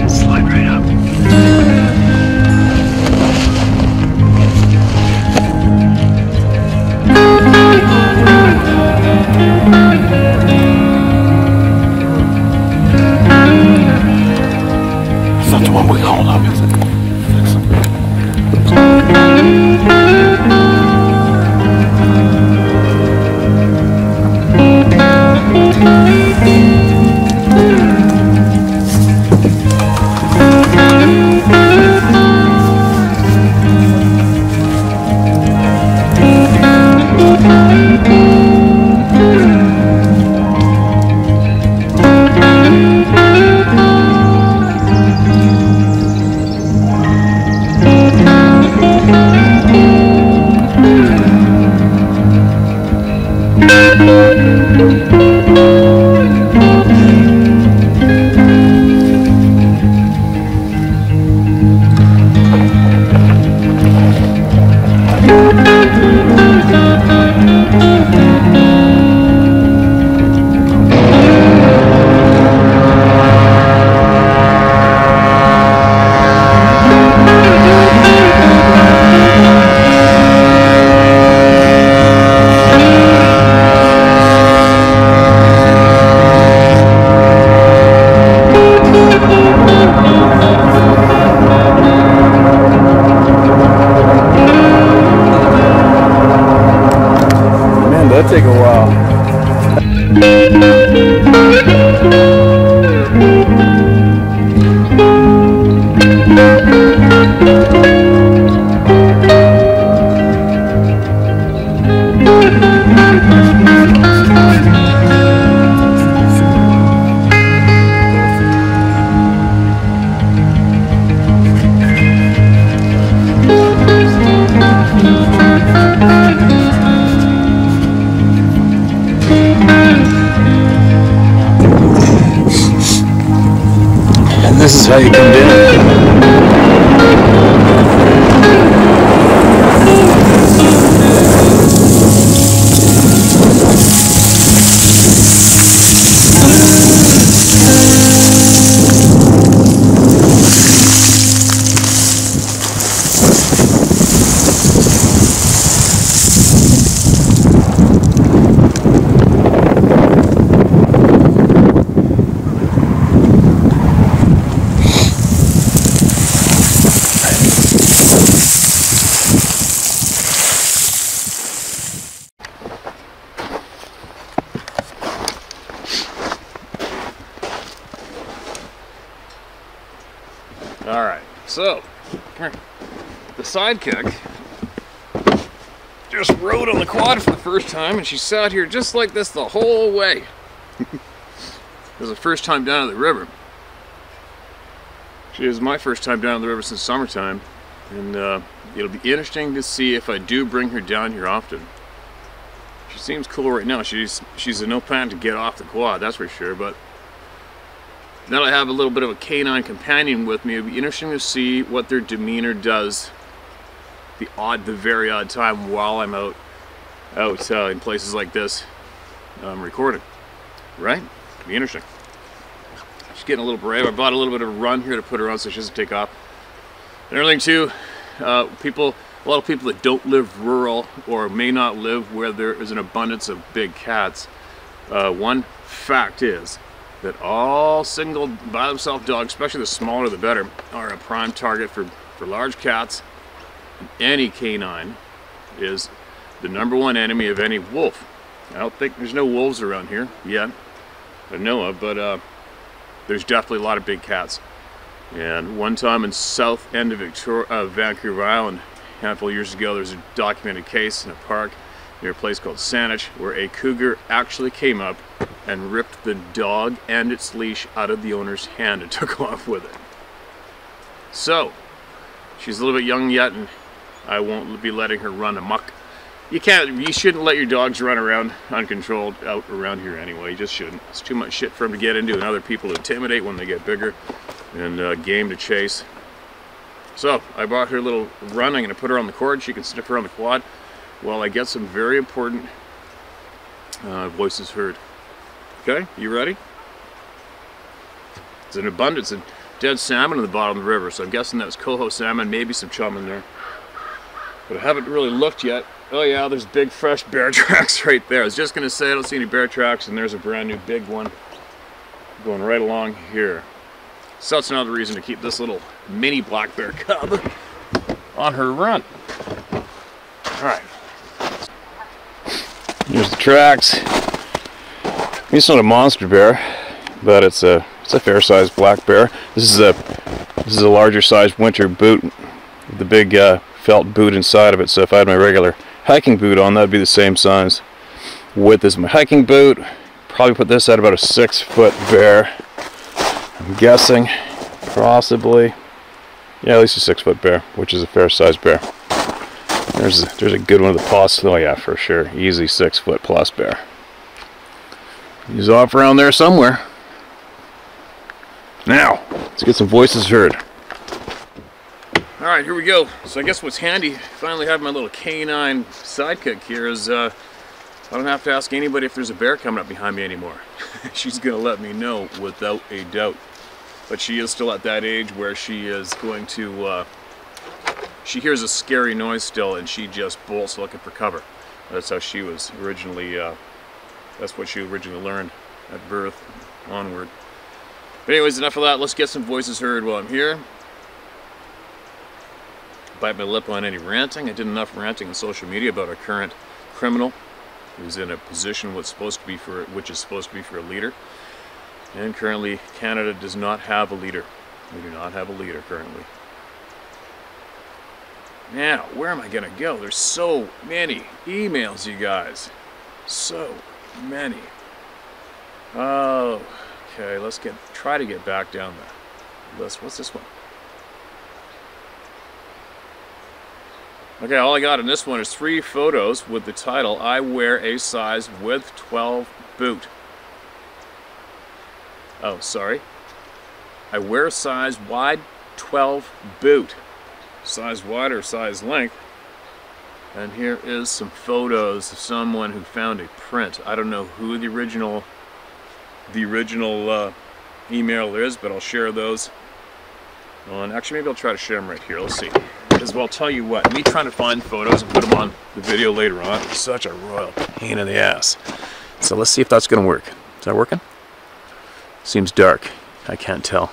Slide right up. That's not the one we called up, is it? That'd take a while. This is how you come down. Alright, so the Sidekick just rode on the quad for the first time, and she sat here just like this the whole way. It was the first time down to the river. She is my first time down to the river since summertime, and it'll be interesting to see if I do bring her down here often. She seems cool right now. She's in no plan to get off the quad, that's for sure, but now I have a little bit of a canine companion with me. It'll be interesting to see what their demeanor does the very odd time while I'm out in places like this recording. Right? It'll be interesting. She's getting a little brave. I bought a little bit of a run here to put her on so she doesn't take off. Another thing too, a lot of people that don't live rural or may not live where there is an abundance of big cats, one fact is that all single by themselves dogs, especially the smaller the better, are a prime target for large cats. Any canine is the #1 enemy of any wolf. I don't think there's no wolves around here yet, I know of, but there's definitely a lot of big cats. And one time in south end of Vancouver Island, a handful of years ago, there was a documented case in a park near a place called Saanich where a cougar actually came up and ripped the dog and its leash out of the owner's hand and took off with it. So, she's a little bit young yet, and I won't be letting her run amok. You shouldn't let your dogs run around uncontrolled out around here anyway. You just shouldn't. It's too much shit for them to get into and other people to intimidate when they get bigger, and game to chase. So, I brought her a little run. I'm going to put her on the cord. She can sniff her on the quad while I get some very important voices heard. Okay, you ready? There's an abundance of dead salmon in the bottom of the river, so I'm guessing that was coho salmon, maybe some chum in there. But I haven't really looked yet. Oh yeah, there's big fresh bear tracks right there. I was just gonna say I don't see any bear tracks, and there's a brand new big one going right along here. So that's another reason to keep this little mini black bear cub on her run. Alright. Here's the tracks. It's not a monster bear, but it's a fair-sized black bear. This is a larger sized winter boot with the big felt boot inside of it. So if I had my regular hiking boot on, that'd be the same size width as my hiking boot. Probably put this at about a 6-foot bear. I'm guessing, possibly, yeah, at least a 6-foot bear, which is a fair-sized bear. There's a good one of the plus. Oh yeah, for sure, easy 6-foot plus bear. He's off around there somewhere. Now, let's get some voices heard. Alright, here we go. So I guess what's handy, finally have my little canine sidekick here, is I don't have to ask anybody if there's a bear coming up behind me anymore. She's going to let me know without a doubt. But she is still at that age where she is going to, she hears a scary noise still and she just bolts looking for cover. That's how she was originally, that's what she originally learned at birth onward. But anyways, enough of that. Let's get some voices heard while I'm here. Bite my lip on any ranting. I did enough ranting on social media about our current criminal who's in a position which is supposed to be for a leader. And currently, Canada does not have a leader. We do not have a leader currently. Now, where am I going to go? There's so many emails, you guys. So many. Oh, okay. Let's try to get back down the list. What's this one? Okay, all I got in this one is 3 photos with the title, "I wear a size width 12 boot." Oh, sorry. I wear a size wide 12 boot. Size wide or size length. And here is some photos of someone who found a print. I don't know who the original emailer is, but I'll share those. And actually, maybe I'll try to share them right here. Let's see. Because, well, I'll tell you what, me trying to find photos and put them on the video later on is such a royal pain in the ass. So let's see if that's going to work. Is that working? Seems dark. I can't tell.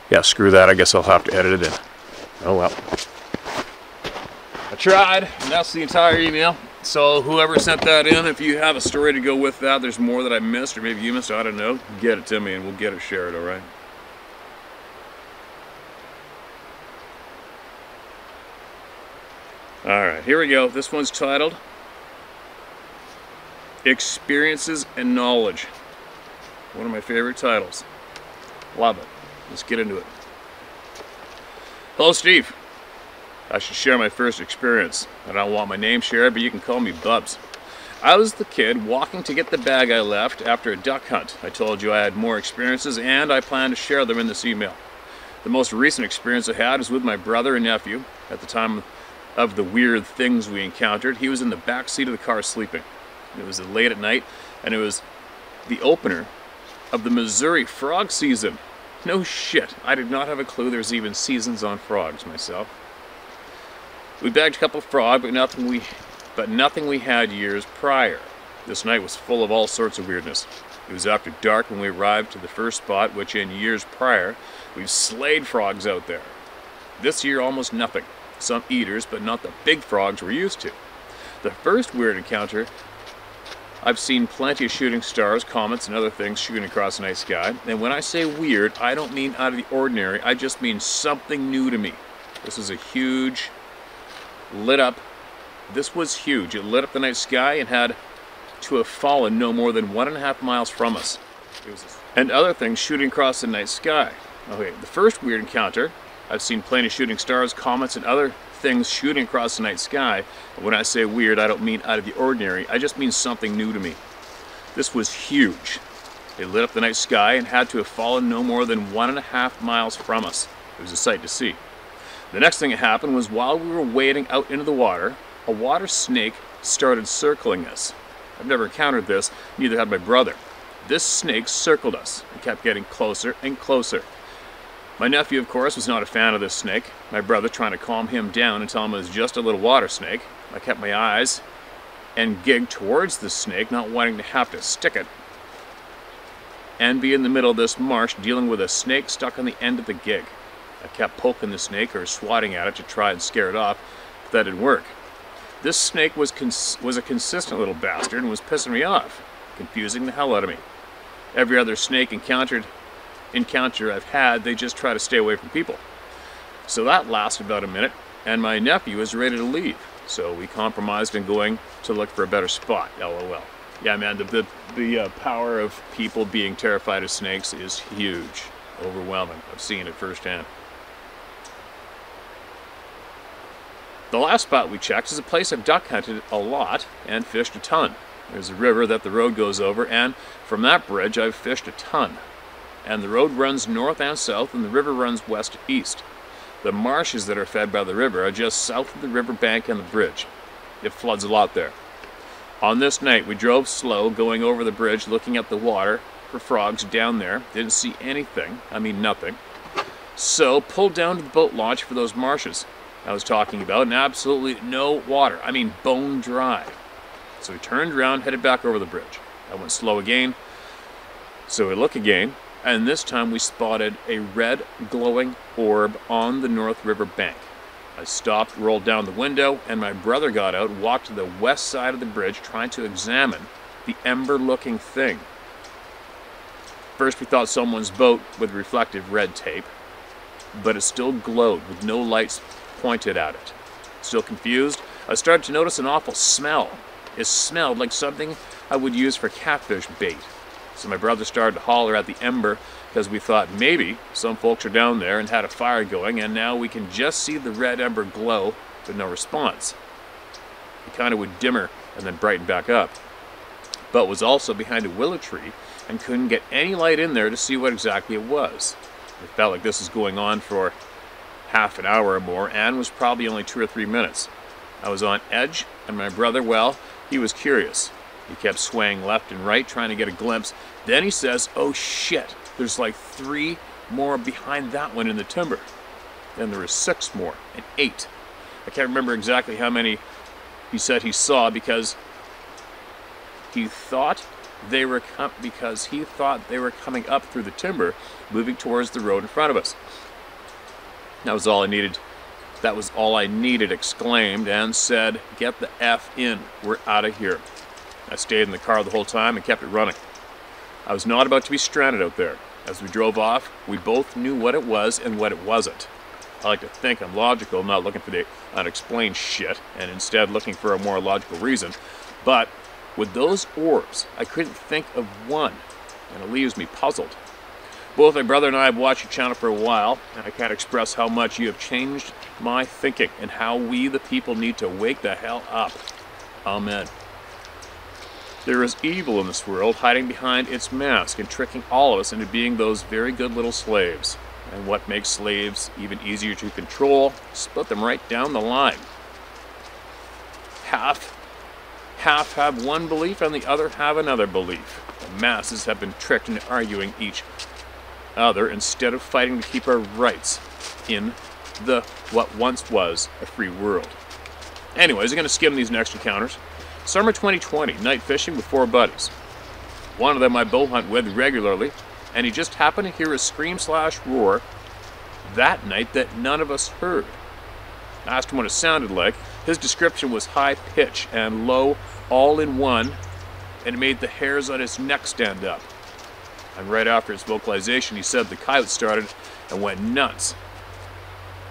Yeah, screw that. I guess I'll have to edit it in. Oh well. I tried, and that's the entire email. So whoever sent that in, if you have a story to go with that, there's more that I missed, or maybe you missed, I don't know, get it to me and we'll get it shared, alright? Alright, here we go. This one's titled Experiences and Knowledge. One of my favorite titles. Love it. Let's get into it. Hello, Steve. I should share my first experience. I don't want my name shared, but you can call me Bubs. I was the kid walking to get the bag I left after a duck hunt. I told you I had more experiences, and I plan to share them in this email. The most recent experience I had was with my brother and nephew. At the time of the weird things we encountered, he was in the back seat of the car sleeping. It was late at night, and it was the opener of the Missouri frog season. No shit, I did not have a clue there's even seasons on frogs myself. We bagged a couple of frog, but nothing we had years prior. This night was full of all sorts of weirdness. It was after dark when we arrived to the first spot, which in years prior, we've slayed frogs out there. This year, almost nothing. Some eaters, but not the big frogs we're used to. The first weird encounter, I've seen plenty of shooting stars, comets, and other things shooting across the night sky. And when I say weird, I don't mean out of the ordinary. I just mean something new to me. This was a huge, lit up. This was huge. It lit up the night sky and had to have fallen no more than 1.5 miles from us. And other things shooting across the night sky. Okay, the first weird encounter, I've seen plenty of shooting stars, comets, and other things shooting across the night sky. When I say weird, I don't mean out of the ordinary. I just mean something new to me. This was huge. It lit up the night sky and had to have fallen no more than 1.5 miles from us. It was a sight to see. The next thing that happened was while we were wading out into the water, a water snake started circling us. I've never encountered this, neither had my brother. This snake circled us and kept getting closer and closer. My nephew, of course, was not a fan of this snake. My brother, trying to calm him down and tell him it was just a little water snake. I kept my eyes and gigged towards the snake, not wanting to have to stick it and be in the middle of this marsh dealing with a snake stuck on the end of the gig. I kept poking the snake or swatting at it to try and scare it off, but that didn't work. This snake was a consistent little bastard and was pissing me off, confusing the hell out of me. Every other snake encounter I've had, they just try to stay away from people. So that lasted about a minute, and my nephew was ready to leave. So we compromised in going to look for a better spot, LOL. Yeah, man, the power of people being terrified of snakes is huge, overwhelming. I've seen it firsthand. The last spot we checked is a place I've duck hunted a lot and fished a ton. There's a river that the road goes over, and from that bridge I've fished a ton. And the road runs north and south, and the river runs west to east. The marshes that are fed by the river are just south of the river bank and the bridge. It floods a lot there. On this night, we drove slow, going over the bridge, looking at the water for frogs down there. Didn't see anything. I mean, nothing. So, pulled down to the boat launch for those marshes I was talking about, and absolutely no water. I mean, bone dry. So we turned around, headed back over the bridge. I went slow again. So we look again, and this time we spotted a red glowing orb on the North River bank. I stopped, rolled down the window, and my brother got out and walked to the west side of the bridge trying to examine the ember-looking thing. First we thought someone's boat with reflective red tape, but it still glowed with no lights pointed at it. Still confused, I started to notice an awful smell. It smelled like something I would use for catfish bait. So my brother started to holler at the ember because we thought maybe some folks are down there and had a fire going, and now we can just see the red ember glow but no response. It kind of would dimmer and then brighten back up, but was also behind a willow tree and couldn't get any light in there to see what exactly it was. It felt like this was going on for half an hour or more and was probably only 2 or 3 minutes. I was on edge, and my brother, well, he was curious. He kept swaying left and right, trying to get a glimpse. Then he says, "Oh shit, there's like 3 more behind that one in the timber." Then there were 6 more, and 8. I can't remember exactly how many he said he saw because he thought they were coming up through the timber, moving towards the road in front of us. That was all I needed. That was all I needed, exclaimed, and said, "Get the F in, we're out of here." I stayed in the car the whole time and kept it running. I was not about to be stranded out there. As we drove off, we both knew what it was and what it wasn't. I like to think I'm logical, not looking for the unexplained shit, and instead looking for a more logical reason. But with those orbs, I couldn't think of one, and it leaves me puzzled. Both my brother and I have watched your channel for a while, and I can't express how much you have changed my thinking and how we, the people, need to wake the hell up. Amen. There is evil in this world hiding behind its mask and tricking all of us into being those very good little slaves. And what makes slaves even easier to control, split them right down the line. Half have one belief and the other have another belief. The masses have been tricked into arguing each other instead of fighting to keep our rights in what once was a free world. Anyways, I'm going to skim these next encounters. Summer 2020, night fishing with 4 buddies. One of them I bow hunt with regularly, and he just happened to hear a scream/roar that night that none of us heard. I asked him what it sounded like. His description was high pitch and low all in one, and it made the hairs on his neck stand up. And right after his vocalization, he said the coyotes started and went nuts,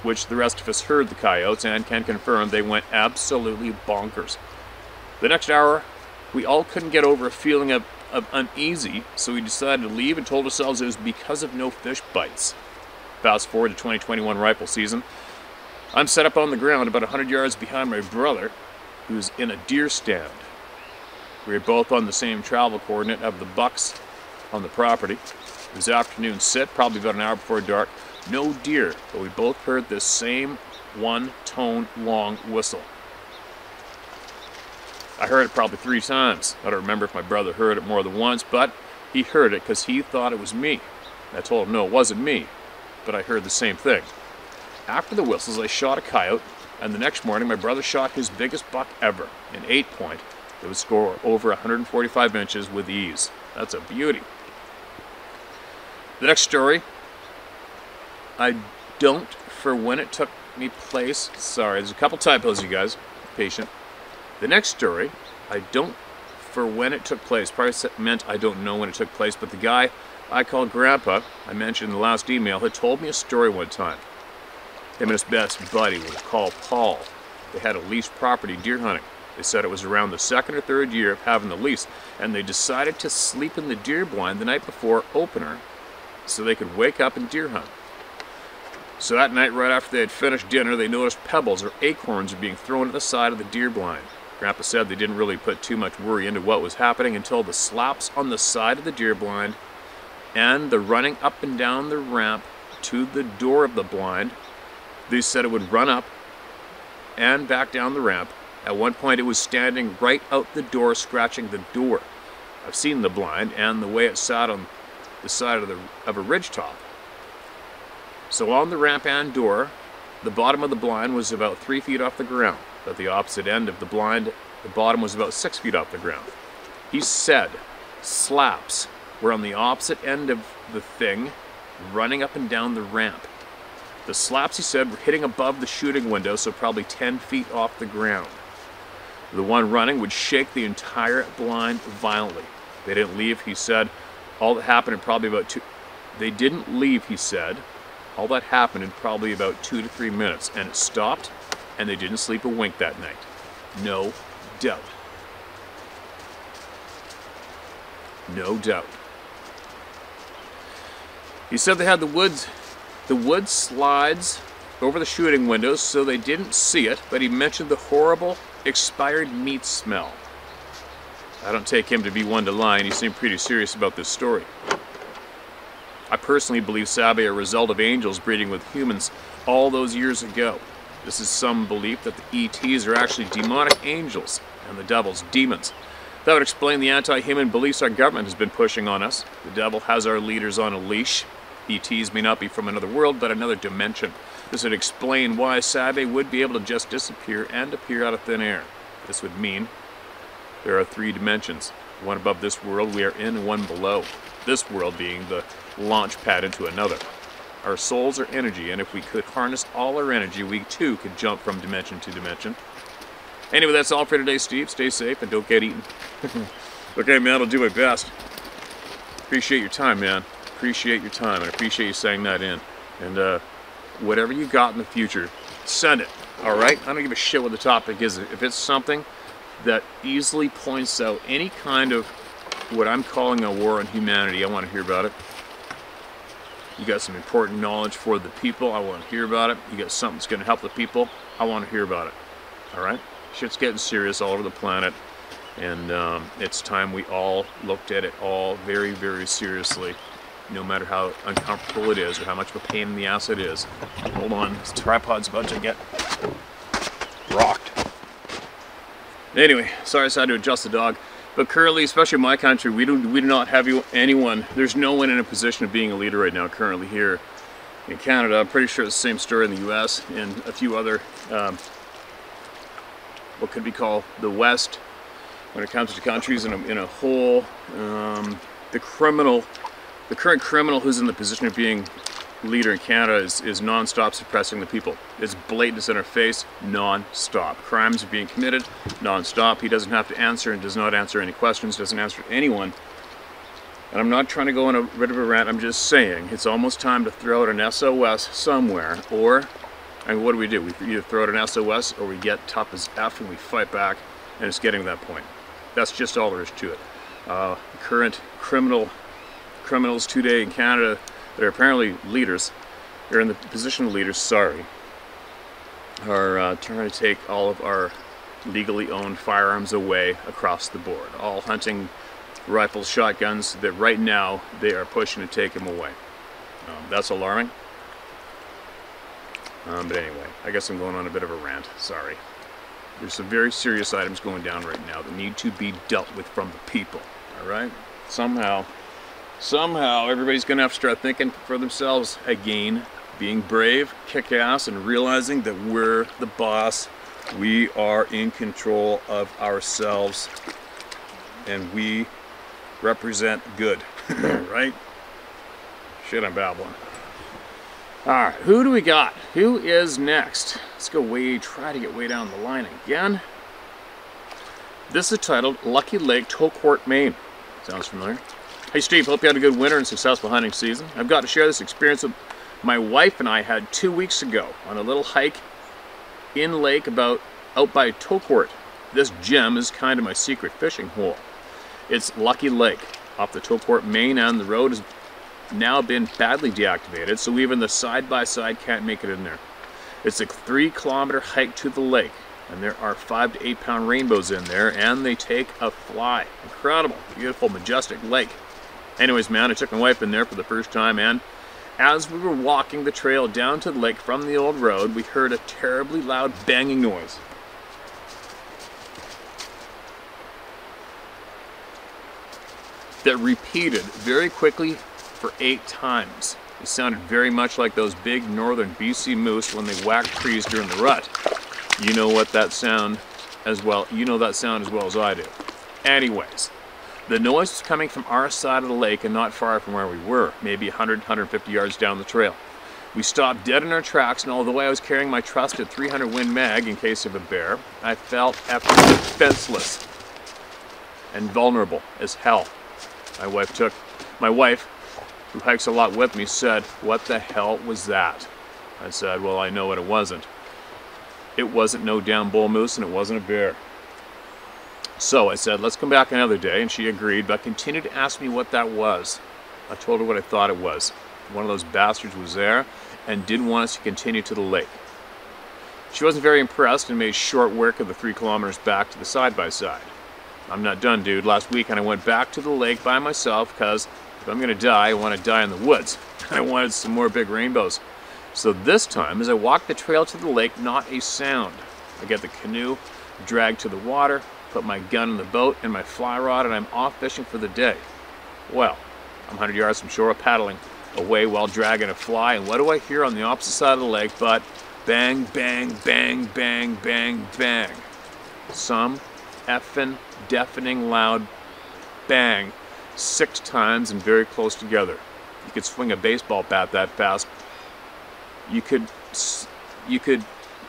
which the rest of us heard the coyotes and can confirm they went absolutely bonkers. The next hour, we all couldn't get over a feeling of uneasy, so we decided to leave and told ourselves it was because of no fish bites. Fast forward to 2021 rifle season. I'm set up on the ground about 100 yards behind my brother, who's in a deer stand. We were both on the same travel coordinate of the bucks on the property. It was afternoon sit, probably about an hour before dark. No deer, but we both heard this same one-tone long whistle. I heard it probably 3 times. I don't remember if my brother heard it more than once, but He heard it because he thought it was me. I told him, no, it wasn't me, but I heard the same thing. After the whistles, I shot a coyote, and the next morning my brother shot his biggest buck ever, an 8-point that would score over 145 inches with ease. That's a beauty. The next story, I don't for when it took me place. Sorry, there's a couple typos, you guys. Patient. The next story, I don't for when it took place. Probably meant I don't know when it took place, but the guy I called Grandpa, I mentioned in the last email, had told me a story one time. Him and his best buddy was called Paul. They had a leased property deer hunting. They said it was around the 2nd or 3rd year of having the lease, and they decided to sleep in the deer blind the night before opener so they could wake up and deer hunt. So that night, right after they had finished dinner, they noticed pebbles or acorns were being thrown at the side of the deer blind. Grandpa said they didn't really put too much worry into what was happening until the slaps on the side of the deer blind and the running up and down the ramp to the door of the blind. They said it would run up and back down the ramp. At one point it was standing right out the door, scratching the door. I've seen the blind and the way it sat on the side of a ridge top. So on the ramp and door, the bottom of the blind was about 3 feet off the ground. At the opposite end of the blind, the bottom was about 6 feet off the ground. He said slaps were on the opposite end of the thing, running up and down the ramp. The slaps, he said, were hitting above the shooting window, so probably 10 feet off the ground. The one running would shake the entire blind violently. They didn't leave, he said. All that happened in probably about They didn't leave, he said. All that happened in probably about 2 to 3 minutes, and it stopped, and they didn't sleep a wink that night. No doubt. No doubt. He said they had the wood slides over the shooting windows so they didn't see it, but he mentioned the horrible expired meat smell. I don't take him to be one to lie, and he seemed pretty serious about this story. I personally believe Sabe are a result of angels breeding with humans all those years ago. This is some belief that the ETs are actually demonic angels and the devil's demons. That would explain the anti-human beliefs our government has been pushing on us. The devil has our leaders on a leash. ETs may not be from another world, but another dimension. This would explain why Sabe would be able to just disappear and appear out of thin air. This would mean there are 3 dimensions. One above this world we are in, and one below. This world being the launch pad into another. Our souls are energy, and if we could harness all our energy, we too could jump from dimension to dimension. Anyway, that's all for today, Steve. Stay safe and don't get eaten. Okay, man, I'll do my best. Appreciate your time, man. Appreciate your time, and I appreciate you saying that in. And whatever you got in the future, send it, all right? I don't give a shit what the topic is. If it's something that easily points out any kind of what I'm calling a war on humanity, I want to hear about it. You got some important knowledge for the people, I want to hear about it. You got something that's going to help the people, I want to hear about it. All right? Shit's getting serious all over the planet, and it's time we all looked at it all very, very seriously, no matter how uncomfortable it is or how much of a pain in the ass it is. Hold on, this tripod's about to get rocked. Anyway, sorry I had to adjust the dog. But currently, especially in my country, we do not have anyone, there's no one in a position of being a leader right now currently here in Canada. I'm pretty sure it's the same story in the US and a few other, what could be called the West, when it comes to countries in a whole. The current criminal who's in the position of being leader in Canada is non-stop suppressing the people. It's blatant, it's in our face, non-stop. Crimes are being committed, non-stop. He doesn't have to answer and does not answer any questions, doesn't answer anyone. And I'm not trying to go on a bit of a rant, I'm just saying it's almost time to throw out an SOS somewhere, or, and what do? We either throw out an SOS or we get tough as F and we fight back, and it's getting to that point. That's just all there is to it. Current criminals today in Canada that are apparently leaders, they're in the position of leaders, sorry, are trying to take all of our legally owned firearms away across the board. All hunting rifles, shotguns, that right now they are pushing to take them away. That's alarming. But anyway, I guess I'm going on a bit of a rant, sorry. There's some very serious items going down right now that need to be dealt with from the people, all right? Somehow, Somehow everybody's gonna have to start thinking for themselves again, being brave, kick-ass, and realizing that we're the boss. We are in control of ourselves, and we represent good, right? Shit, I'm babbling. All right, who do we got? Who is next? Let's go try to get way down the line again. This is titled Lucky Lake, Touquourt, Maine. Sounds familiar. Hey Steve, hope you had a good winter and successful hunting season. I've got to share this experience with my wife and I had 2 weeks ago on a little hike in lake out by Touquourt. This gem is kind of my secret fishing hole. It's Lucky Lake off the Touquourt, Maine, and the road has now been badly deactivated, so even the side-by-side can't make it in there. It's a 3-kilometer hike to the lake, and there are 5 to 8 pound rainbows in there, and they take a fly. Incredible, beautiful, majestic lake. Anyways, man, I took my wife in there for the first time, and as we were walking the trail down to the lake from the old road, we heard a terribly loud banging noise. That repeated very quickly for 8 times. It sounded very much like those big northern BC moose when they whack trees during the rut. You know what that sound as well. You know that sound as well as I do. Anyways, the noise was coming from our side of the lake and not far from where we were, maybe 100-150 yards down the trail. We stopped dead in our tracks, and although I was carrying my trusted 300 Win Mag in case of a bear, I felt defenseless and vulnerable as hell. My wife, who hikes a lot with me, said, "What the hell was that?" I said, "Well, I know what it wasn't. It wasn't no damn bull moose, and it wasn't a bear." So I said, "Let's come back another day," and she agreed, but continued to ask me what that was. I told her what I thought it was. One of those bastards was there and didn't want us to continue to the lake. She wasn't very impressed and made short work of the 3 kilometers back to the side-by-side. I'm not done, dude. Last weekend I went back to the lake by myself because if I'm gonna die, I want to die in the woods. I wanted some more big rainbows. So this time, as I walked the trail to the lake, not a sound. I get the canoe dragged to the water, put my gun in the boat and my fly rod, and I'm off fishing for the day. Well, I'm 100 yards from shore, paddling away while dragging a fly, and what do I hear on the opposite side of the lake but bang, bang, bang, bang, bang, bang. Some effing deafening loud bang 6 times and very close together. You could swing a baseball bat that fast. You could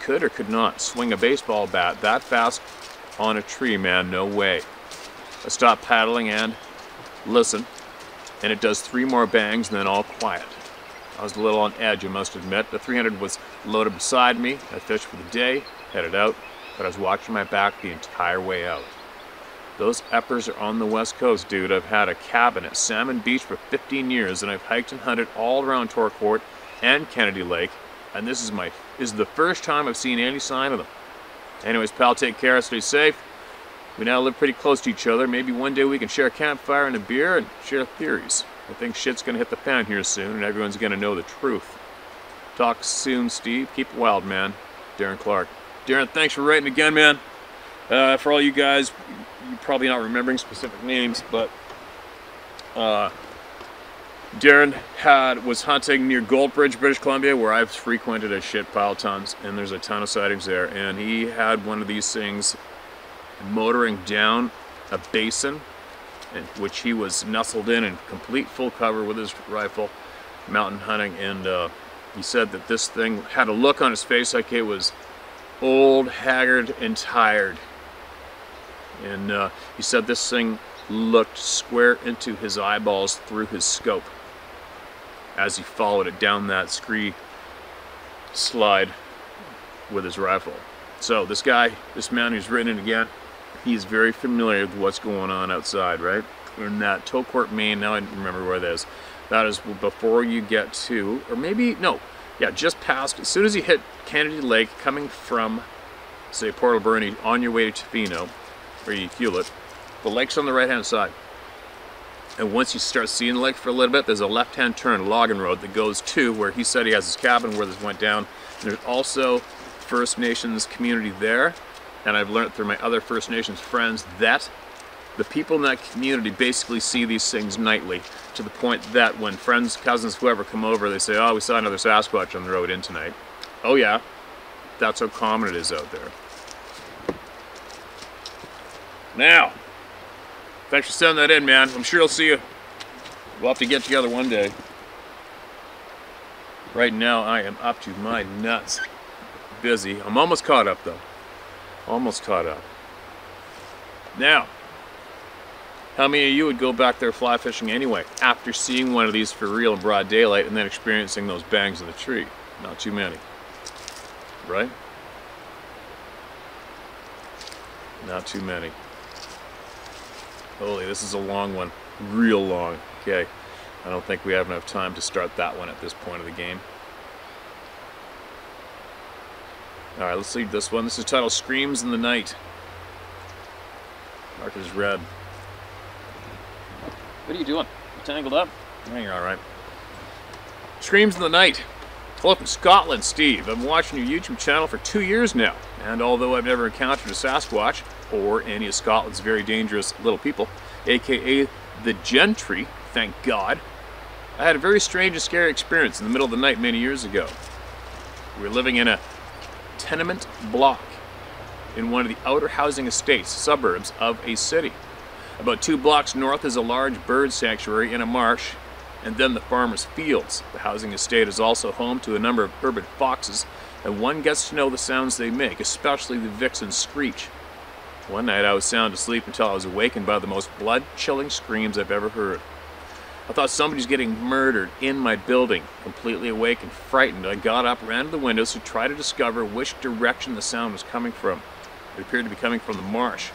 or could not swing a baseball bat that fast on a tree, man, no way. I stopped paddling and listen, and it does 3 more bangs and then all quiet. I was a little on edge, I must admit. The 300 was loaded beside me. I fished for the day, headed out, but I was watching my back the entire way out. Those eppers are on the west coast, dude. I've had a cabin at Salmon Beach for 15 years, and I've hiked and hunted all around Touquourt and Kennedy Lake, and this is the first time I've seen any sign of them. Anyways, pal, take care, stay safe. We now live pretty close to each other. Maybe one day we can share a campfire and a beer and share theories. I think shit's gonna hit the fan here soon, and everyone's gonna know the truth. Talk soon, Steve. Keep it wild, man. Darren Clark. Darren, thanks for writing again, man. For all you guys, you're probably not remembering specific names, but Darren was hunting near Goldbridge, British Columbia, where I've frequented a shit pile tons, and there's a ton of sightings there. And he had one of these things motoring down a basin, in which he was nestled in complete full cover with his rifle, mountain hunting. And he said that this thing had a look on his face like it was old, haggard, and tired. And he said this thing looked square into his eyeballs through his scope as he followed it down that scree slide with his rifle. So this man who's written it again, he's very familiar with what's going on outside, right? We're in that Touquourt, Maine. Now I remember where that is. That is before you get to, or maybe, no, yeah, just past, as soon as you hit Kennedy Lake, coming from, say, Port Alberni, on your way to Tofino, where you fuel it, the lake's on the right-hand side. And once you start seeing the lake for a little bit, there's a left-hand turn, a logging road that goes to where he said he has his cabin, where this went down. And there's also First Nations community there, and I've learned through my other First Nations friends that The people in that community basically see these things nightly, to the point that when friends, cousins, whoever come over, they say, oh, we saw another Sasquatch on the road in tonight. Oh yeah, that's how common it is out there. Now, thanks for sending that in, man. I'm sure I'll see you. We'll have to get together one day. Right now, I am up to my nuts. Busy. I'm almost caught up, though. Almost caught up. Now, how many of you would go back there fly fishing anyway, after seeing one of these for real in broad daylight and then experiencing those bangs in the tree? Not too many. Right? Not too many. Holy, this is a long one. Real long. Okay. I don't think we have enough time to start that one at this point of the game. Alright, let's leave this one. This is titled Screams in the Night. Marked as red. What are you doing? You tangled up? Yeah, you're alright. Screams in the Night. Hello from Scotland, Steve. I've been watching your YouTube channel for 2 years now, and although I've never encountered a Sasquatch, or any of Scotland's very dangerous little people, aka the gentry, thank God, I had a very strange and scary experience in the middle of the night many years ago. We were living in a tenement block in one of the outer housing estates, suburbs of a city. About 2 blocks north is a large bird sanctuary in a marsh, and then the farmer's fields. The housing estate is also home to a number of urban foxes, and one gets to know the sounds they make, especially the vixen's screech. One night I was sound asleep until I was awakened by the most blood-chilling screams I've ever heard. I thought somebody was getting murdered in my building. Completely awake and frightened, I got up, ran to the windows to try to discover which direction the sound was coming from. It appeared to be coming from the marsh.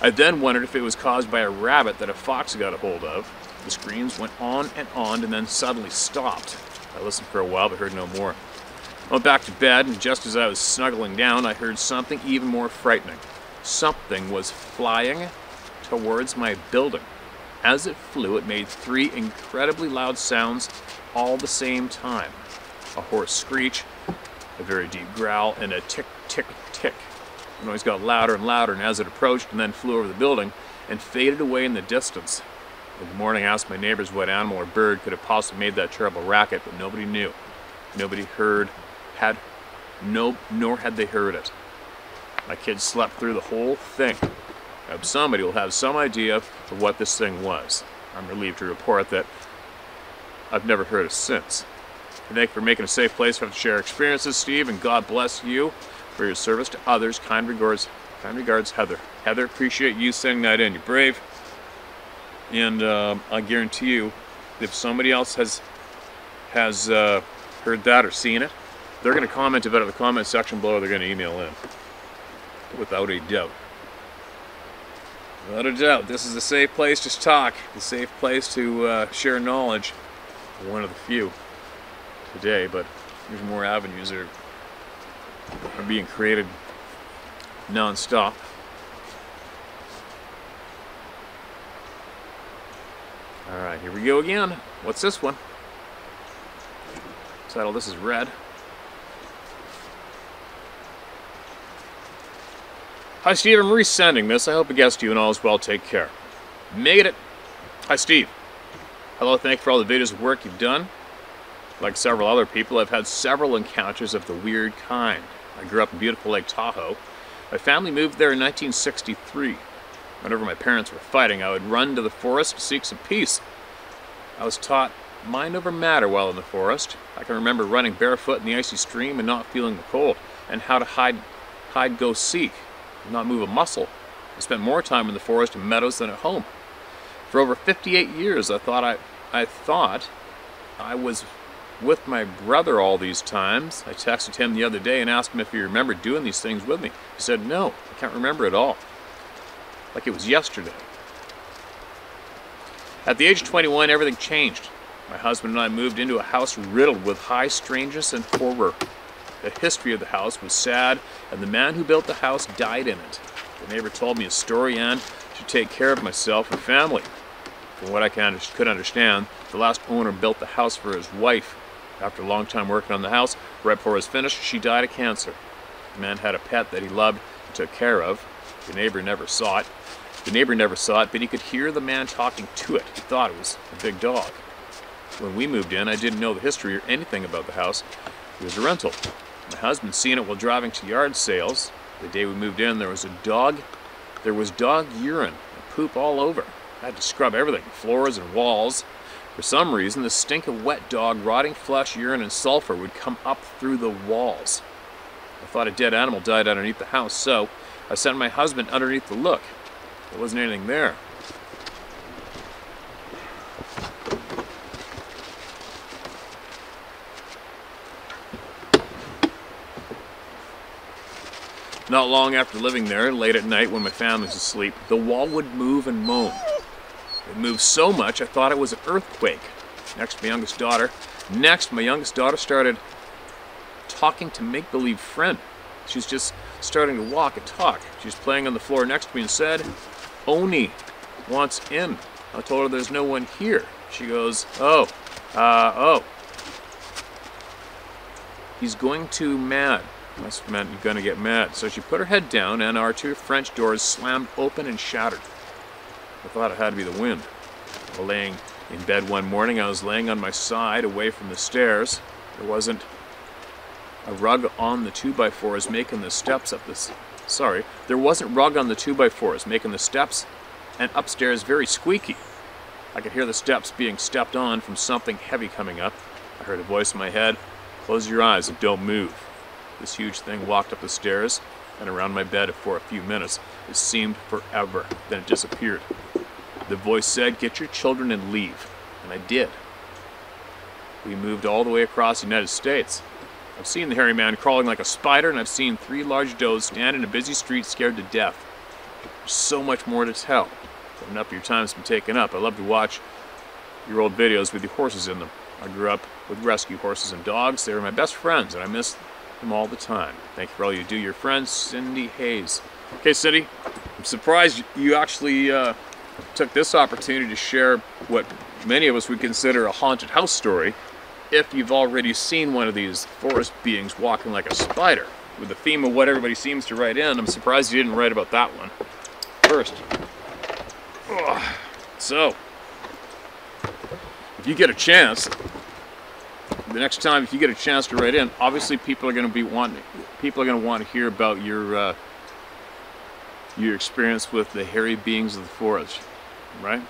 I then wondered if it was caused by a rabbit that a fox got a hold of. The screams went on and then suddenly stopped. I listened for a while but heard no more. I went back to bed, and just as I was snuggling down, I heard something even more frightening. Something was flying towards my building. As it flew, it made 3 incredibly loud sounds all the same time. A hoarse screech, a very deep growl, and a tick, tick, tick. The noise got louder and louder, and as it approached and then flew over the building and faded away in the distance. In the morning, I asked my neighbors what animal or bird could have possibly made that terrible racket, but nobody knew. Nobody nor had they heard it. My kids slept through the whole thing. I hope somebody will have some idea of what this thing was. I'm relieved to report that I've never heard it since. Thank you for making a safe place for us to share experiences, Steve, and God bless you for your service to others. Kind regards, Heather. Heather, appreciate you sending that in. You're brave. And I guarantee you, if somebody else has heard that or seen it, they're going to comment about it in the comment section below, or they're going to email in. Without a doubt. Without a doubt, this is a safe place to talk, a safe place to share knowledge. One of the few today, but there's more avenues that are being created non-stop. Alright, here we go again. What's this one? Title, this is Red. Hi Steve, I'm resending this. I hope it gets to you and all is well. Take care. Made it. Hi Steve. Hello, thank you for all the videos of work you've done. Like several other people, I've had several encounters of the weird kind. I grew up in beautiful Lake Tahoe. My family moved there in 1963. Whenever my parents were fighting, I would run to the forest to seek some peace. I was taught mind over matter while in the forest. I can remember running barefoot in the icy stream and not feeling the cold, and how to hide, go seek, not move a muscle. I spent more time in the forest and meadows than at home. For over 58 years, I thought I was with my brother all these times. I texted him the other day and asked him if he remembered doing these things with me. He said, no, I can't remember at all. Like it was yesterday. At the age of 21, everything changed. My husband and I moved into a house riddled with high strangeness and horror. The history of the house was sad, and the man who built the house died in it. The neighbor told me a story and to take care of myself and family. From what I could understand, the last owner built the house for his wife. After a long time working on the house, right before it was finished, she died of cancer. The man had a pet that he loved and took care of. The neighbor never saw it. The neighbor never saw it, but he could hear the man talking to it. He thought it was a big dog. When we moved in, I didn't know the history or anything about the house. It was a rental. My husband seen it while driving to yard sales. The day we moved in, there was dog urine and poop all over. I had to scrub everything, floors and walls. For some reason, the stink of wet dog, rotting flesh, urine, and sulfur would come up through the walls. I thought a dead animal died underneath the house, so I sent my husband underneath to look. There wasn't anything there. Not long after living there, late at night when my family was asleep, the wall would move and moan. It moved so much I thought it was an earthquake. Next, my youngest daughter started talking to make-believe friend. She was just starting to walk and talk. She was playing on the floor next to me and said, "Oni wants in." I told her there's no one here. She goes, oh. He's going to mad. Must have meant you're going to get mad. So she put her head down and our two French doors slammed open and shattered. I thought it had to be the wind. While laying in bed one morning, I was laying on my side away from the stairs. There wasn't a rug on the 2x4s making the steps up this. There wasn't rug on the 2x4s making the steps, and upstairs very squeaky. I could hear the steps being stepped on from something heavy coming up. I heard a voice in my head, "Close your eyes and don't move." This huge thing walked up the stairs and around my bed for a few minutes. It seemed forever. Then it disappeared. The voice said, "Get your children and leave." And I did. We moved all the way across the United States. I've seen the hairy man crawling like a spider, and I've seen 3 large does stand in a busy street scared to death. There's so much more to tell. But enough of your time's been taken up. I love to watch your old videos with your horses in them. I grew up with rescue horses and dogs. They were my best friends, and I miss them all the time. Thank you for all you do. Your friend, Cindy Hayes. Okay, Cindy, I'm surprised you actually took this opportunity to share what many of us would consider a haunted house story, if you've already seen one of these forest beings walking like a spider. With the theme of what everybody seems to write in, I'm surprised you didn't write about that one first. Ugh. So, if you get a chance, the next time if you get a chance to write in, obviously people are going to want to hear about your experience with the hairy beings of the forest, right?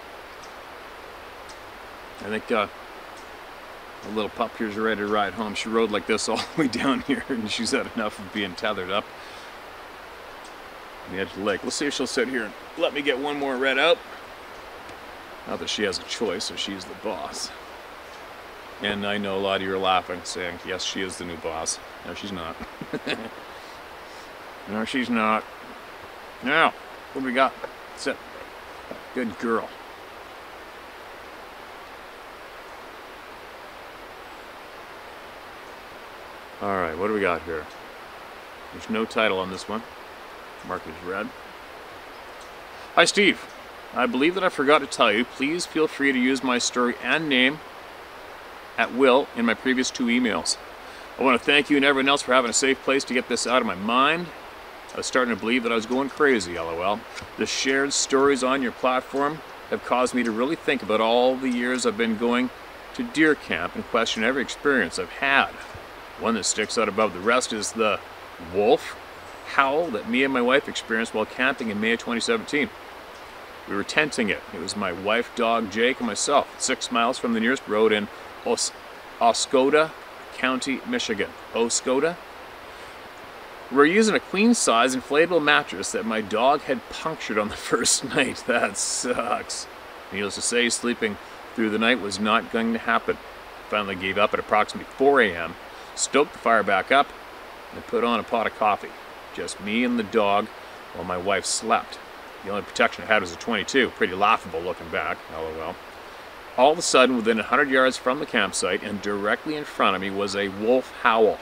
I think a little pup here's ready to ride home. She rode like this all the way down here, and she's had enough of being tethered up on the edge of the lake. We'll see if she'll sit here and let me get one more read out. Not that she has a choice, so she's the boss. And I know a lot of you are laughing, saying, yes, she is the new boss. No, she's not. No, she's not. Now, what do we got? Sit. Good girl. Alright, what do we got here? There's no title on this one. Marked as red. Hi, Steve. I believe that I forgot to tell you. Please feel free to use my story and name at will in my previous 2 emails. I want to thank you and everyone else for having a safe place to get this out of my mind. I was starting to believe that I was going crazy, lol. The shared stories on your platform have caused me to really think about all the years I've been going to deer camp and question every experience I've had. One that sticks out above the rest is the wolf howl that me and my wife experienced while camping in May of 2017. We were tenting it. It was my wife, dog, Jake, and myself, 6 miles from the nearest road in Oscoda County, Michigan. Oscoda? We're using a queen-size inflatable mattress that my dog had punctured on the first night. That sucks. Needless to say, sleeping through the night was not going to happen. Finally gave up at approximately 4 a.m., stoked the fire back up, and put on a pot of coffee. Just me and the dog while my wife slept. The only protection I had was a .22, pretty laughable looking back, lol. All of a sudden, within 100 yards from the campsite and directly in front of me was a wolf howl.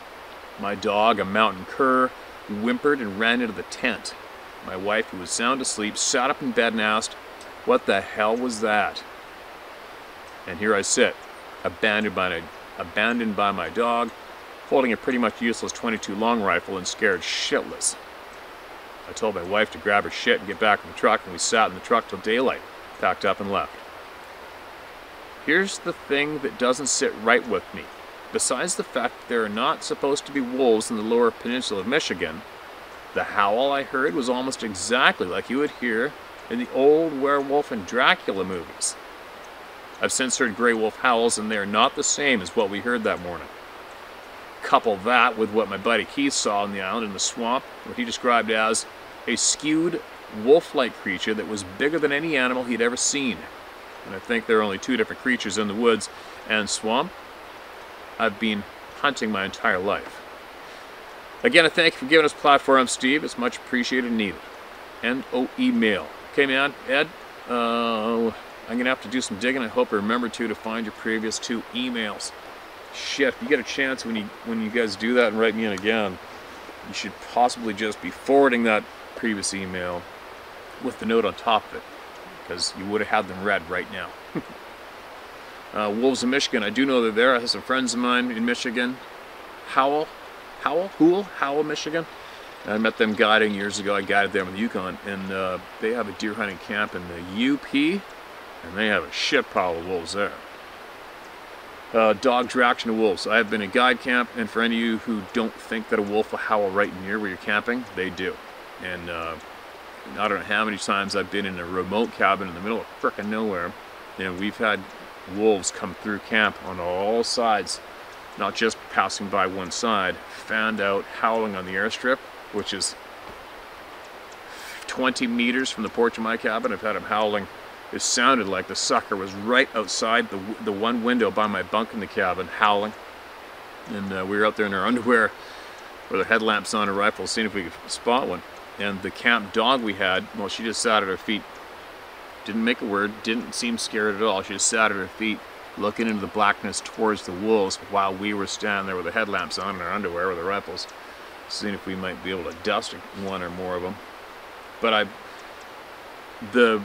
My dog, a mountain cur, whimpered and ran into the tent. My wife, who was sound asleep, sat up in bed and asked, "What the hell was that?" And here I sit, abandoned by my dog, holding a pretty much useless .22 long rifle and scared shitless. I told my wife to grab her shit and get back in the truck, and we sat in the truck till daylight, packed up and left. Here's the thing that doesn't sit right with me. Besides the fact that there are not supposed to be wolves in the lower peninsula of Michigan, the howl I heard was almost exactly like you would hear in the old werewolf and Dracula movies. I've since heard gray wolf howls, and they are not the same as what we heard that morning. Couple that with what my buddy Keith saw on the island in the swamp, what he described as a skewed wolf-like creature that was bigger than any animal he'd ever seen. And I think there are only 2 different creatures in the woods and swamp I've been hunting my entire life. Again, I thank you for giving us a platform, Steve. It's much appreciated and needed. N-O-E mail. Okay, man, Ed, I'm going to have to do some digging. I hope I remember to find your previous 2 emails. Shit, if you get a chance when you guys do that and write me in again, you should possibly just be forwarding that previous email with the note on top of it, because you would have had them read right now. Wolves in Michigan, I do know they're there. I have some friends of mine in Michigan. Howell, Michigan. I met them guiding years ago. I guided them in the Yukon, and they have a deer hunting camp in the UP, and they have a shit pile of wolves there. Dogs' reaction to wolves. I have been in guide camp, and for any of you who don't think that a wolf will howl right near where you're camping, they do. And I don't know how many times I've been in a remote cabin in the middle of frickin' nowhere, and we've had wolves come through camp on all sides, not just passing by one side. Found out howling on the airstrip, which is 20 meters from the porch of my cabin. I've had him howling. It sounded like the sucker was right outside the one window by my bunk in the cabin, howling. And we were out there in our underwear with our headlamps on, a rifle, seeing if we could spot one. And the camp dog we had, well, she just sat at her feet, didn't make a word, didn't seem scared at all. She just sat at her feet, looking into the blackness towards the wolves while we were standing there with the headlamps on in our underwear with our rifles, seeing if we might be able to dust one or more of them. But the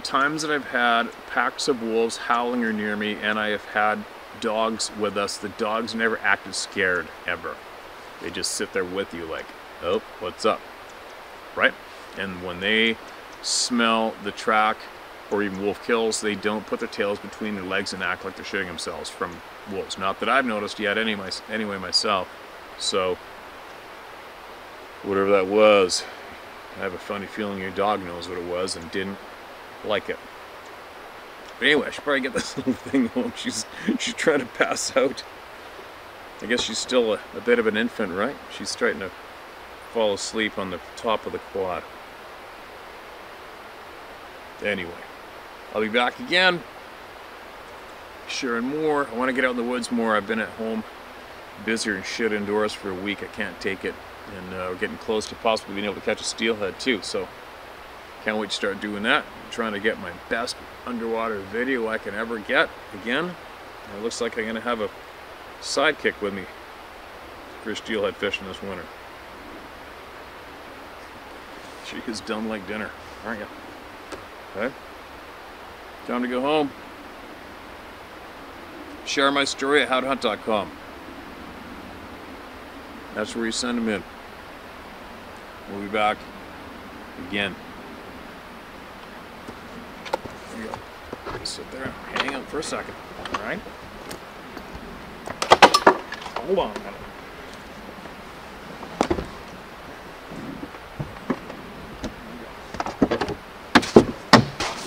times that I've had packs of wolves howling or near me, and I have had dogs with us, the dogs never acted scared, ever. They just sit there with you like, oh, what's up, right? And when they smell the track or even wolf kills, they don't put their tails between their legs and act like they're shooting themselves from wolves. Not that I've noticed yet anyway myself. So whatever that was, I have a funny feeling your dog knows what it was and didn't like it. But anyway, I should probably get this little thing home. She's trying to pass out. I guess she's still a bit of an infant, right? She's starting to fall asleep on the top of the quad. Anyway, I'll be back again, sharing more. I want to get out in the woods more. I've been at home, busier and shit indoors for a week. I can't take it. And we're getting close to possibly being able to catch a steelhead too, so can't wait to start doing that. I'm trying to get my best underwater video I can ever get again. And it looks like I'm going to have a sidekick with me for steelhead fishing this winter. She is done like dinner, aren't you? Okay, time to go home. Share my story at howtohunt.com. That's where you send them in. We'll be back again. There you go. Just sit there, hang out for a second. All right. Hold on a minute.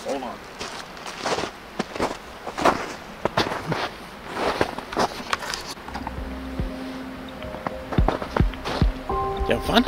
Hold on. You have fun?